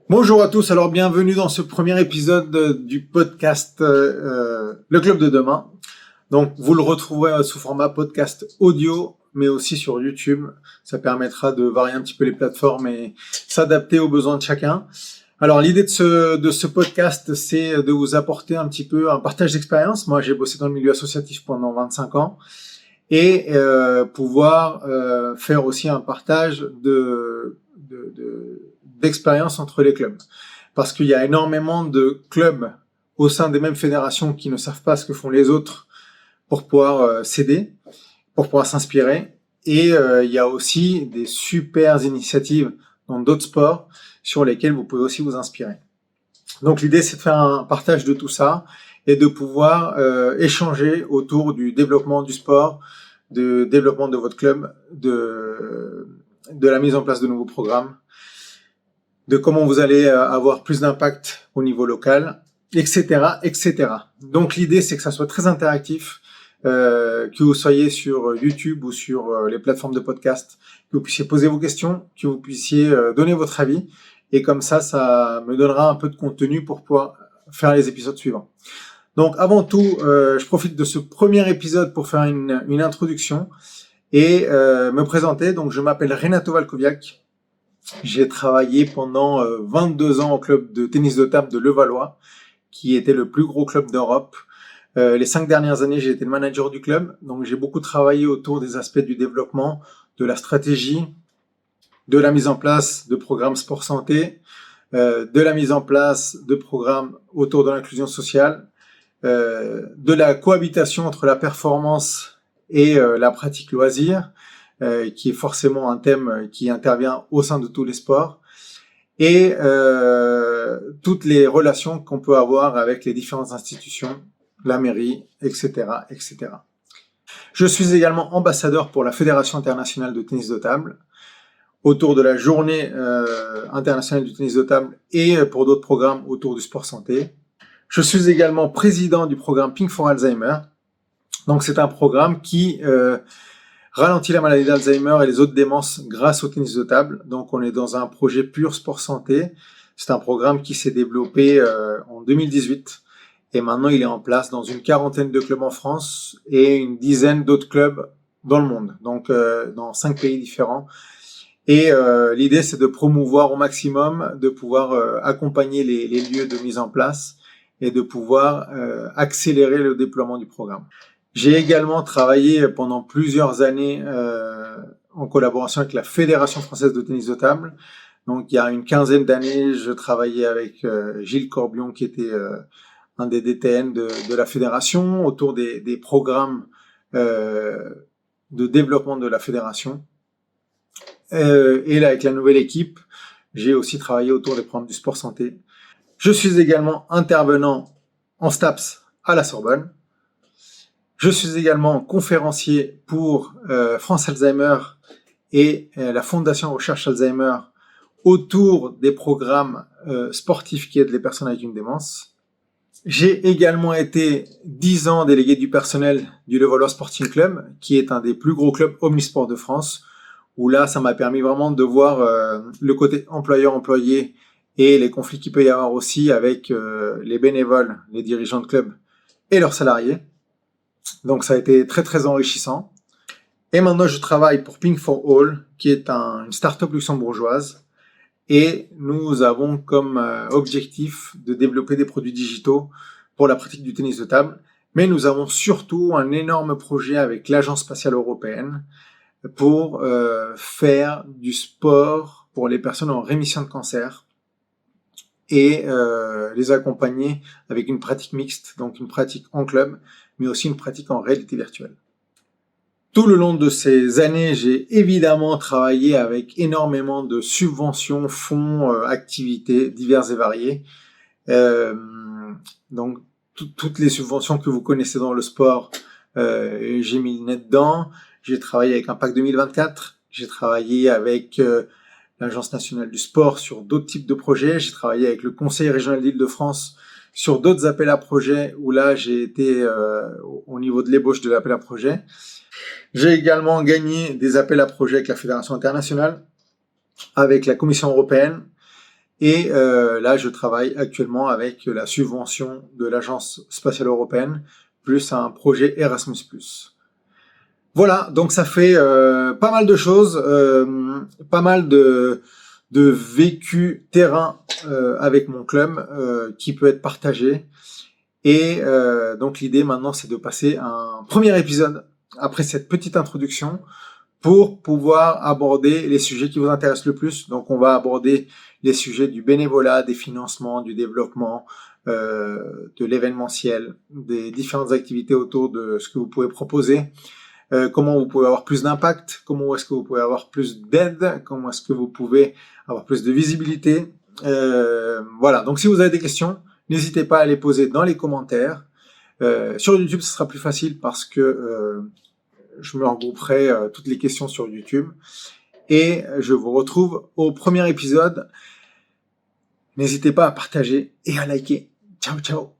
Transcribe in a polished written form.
Bonjour à tous, alors bienvenue dans ce premier épisode du podcast Le Club de Demain. Donc vous le retrouverez sous format podcast audio, mais aussi sur YouTube. Ça permettra de varier un petit peu les plateformes et s'adapter aux besoins de chacun. Alors l'idée de ce podcast, c'est de vous apporter un petit peu un partage d'expérience. Moi j'ai bossé dans le milieu associatif pendant 25 ans et pouvoir faire aussi un partage d'expérience entre les clubs. Parce qu'il y a énormément de clubs au sein des mêmes fédérations qui ne savent pas ce que font les autres pour pouvoir s'aider, pour pouvoir s'inspirer. Et il y a aussi des super initiatives dans d'autres sports sur lesquels vous pouvez aussi vous inspirer. Donc l'idée, c'est de faire un partage de tout ça et de pouvoir échanger autour du développement du sport, du développement de votre club, de la mise en place de nouveaux programmes, de comment vous allez avoir plus d'impact au niveau local, etc., etc. Donc l'idée, c'est que ça soit très interactif, que vous soyez sur YouTube ou sur les plateformes de podcast, que vous puissiez poser vos questions, que vous puissiez donner votre avis, et comme ça me donnera un peu de contenu pour pouvoir faire les épisodes suivants. Donc avant tout, je profite de ce premier épisode pour faire une introduction et me présenter. Donc je m'appelle Renato Valkoviak. J'ai travaillé pendant 22 ans au club de tennis de table de Levallois, qui était le plus gros club d'Europe. Les 5 dernières années, j'ai été le manager du club, donc j'ai beaucoup travaillé autour des aspects du développement, de la stratégie, de la mise en place de programmes sport santé, de la mise en place de programmes autour de l'inclusion sociale, de la cohabitation entre la performance et la pratique loisir, qui est forcément un thème qui intervient au sein de tous les sports, et toutes les relations qu'on peut avoir avec les différentes institutions, la mairie, etc., etc. Je suis également ambassadeur pour la Fédération internationale de tennis de table, autour de la journée internationale du tennis de table et pour d'autres programmes autour du sport santé. Je suis également président du programme Pink for Alzheimer. Donc c'est un programme qui ralentit la maladie d'Alzheimer et les autres démences grâce au tennis de table. Donc on est dans un projet pur sport santé. C'est un programme qui s'est développé en 2018 et maintenant il est en place dans une quarantaine de clubs en France et une dizaine d'autres clubs dans le monde, donc dans 5 pays différents. Et l'idée, c'est de promouvoir au maximum, de pouvoir accompagner les lieux de mise en place et de pouvoir accélérer le déploiement du programme. J'ai également travaillé pendant plusieurs années en collaboration avec la Fédération française de tennis de table. Donc, il y a une quinzaine d'années, je travaillais avec Gilles Corbion, qui était un des DTN de la fédération, autour des programmes de développement de la fédération. Et là, avec la nouvelle équipe, j'ai aussi travaillé autour des programmes du sport santé. Je suis également intervenant en STAPS à la Sorbonne. Je suis également conférencier pour France Alzheimer et la Fondation Recherche Alzheimer autour des programmes sportifs qui aident les personnes avec une démence. J'ai également été 10 ans délégué du personnel du Levallois Sporting Club, qui est un des plus gros clubs omnisports de France, où là, ça m'a permis vraiment de voir le côté employeur-employé et les conflits qu'il peut y avoir aussi avec les bénévoles, les dirigeants de club et leurs salariés. Donc ça a été très très enrichissant. Et maintenant, je travaille pour Pink for All, qui est une start-up luxembourgeoise. Et nous avons comme objectif de développer des produits digitaux pour la pratique du tennis de table. Mais nous avons surtout un énorme projet avec l'Agence spatiale européenne pour faire du sport pour les personnes en rémission de cancer et les accompagner avec une pratique mixte, donc une pratique en club, mais aussi une pratique en réalité virtuelle. Tout le long de ces années, j'ai évidemment travaillé avec énormément de subventions, fonds, activités diverses et variées. Donc, toutes les subventions que vous connaissez dans le sport, j'ai mis le nez dedans. J'ai travaillé avec Impact 2024. J'ai travaillé avec l'Agence nationale du sport sur d'autres types de projets. J'ai travaillé avec le Conseil régional d'Île-de-France sur d'autres appels à projets où là, j'ai été au niveau de l'ébauche de l'appel à projet. J'ai également gagné des appels à projets avec la Fédération internationale, avec la Commission européenne Et là, je travaille actuellement avec la subvention de l'Agence spatiale européenne, plus un projet Erasmus+. Voilà, donc ça fait pas mal de choses, pas mal de vécu terrain avec mon club qui peut être partagé. Et donc l'idée maintenant, c'est de passer à un premier épisode après cette petite introduction pour pouvoir aborder les sujets qui vous intéressent le plus. Donc on va aborder les sujets du bénévolat, des financements, du développement, de l'événementiel, des différentes activités autour de ce que vous pouvez proposer, comment vous pouvez avoir plus d'impact, comment est-ce que vous pouvez avoir plus d'aide, comment est-ce que vous pouvez avoir plus de visibilité. Voilà, donc si vous avez des questions, n'hésitez pas à les poser dans les commentaires. Sur YouTube, ce sera plus facile parce que je me regrouperai toutes les questions sur YouTube. Et je vous retrouve au premier épisode. N'hésitez pas à partager et à liker. Ciao, ciao!